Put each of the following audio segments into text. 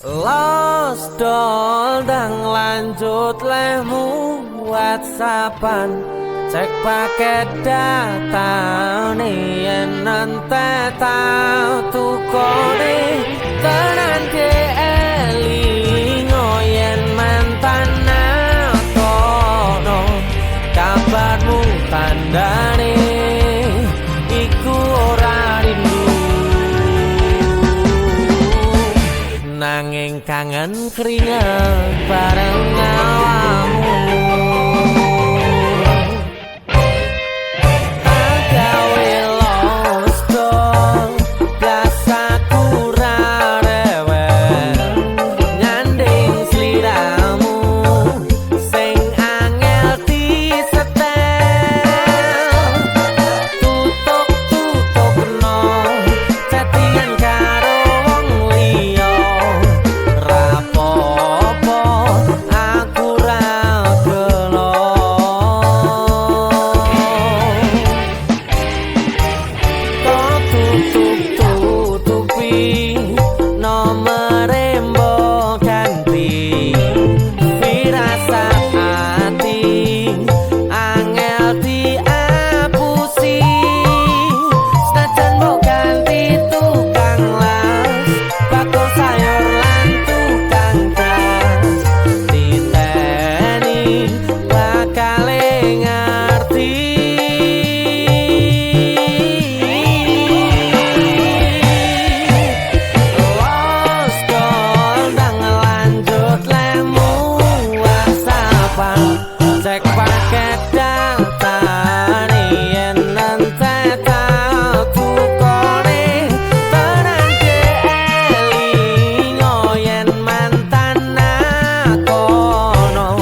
Los dol dang lanjut lemu WhatsAppan cek paket data nih yen nante tau tukone tenan ke elingo yen mantan kono kabarmu tandane iku ora rindu nanging kangen keringet bareng awakmu. Cek paket data nih yen nante tau tukone tenan ke elingo yen mantan kono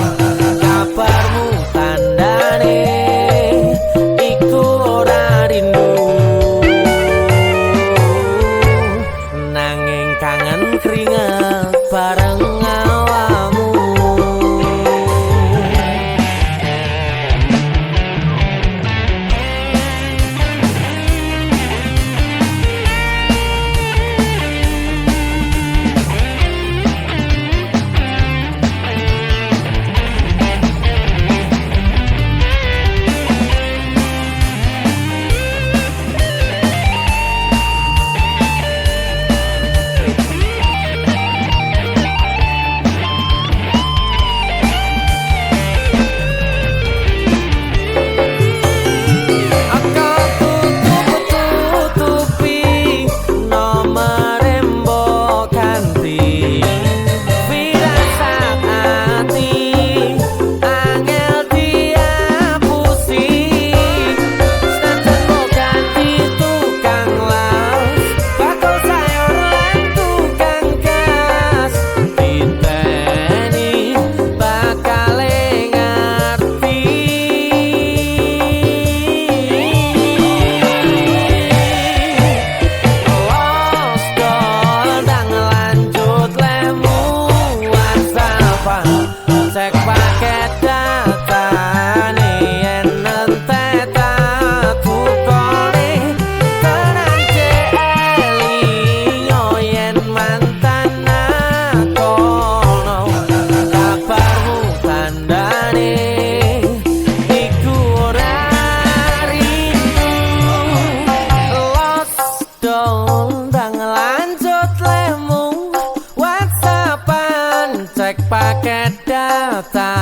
kabarmu tandane iku ora rindu nanging kangen keringet bareng awakmu. Cek paket data nih yen nante tau tukone tenan ke elingo yen mantan kono kabarmu tandane iku ora rindu. Los dol ndang lanjut lemu WhatsAppan cek paket data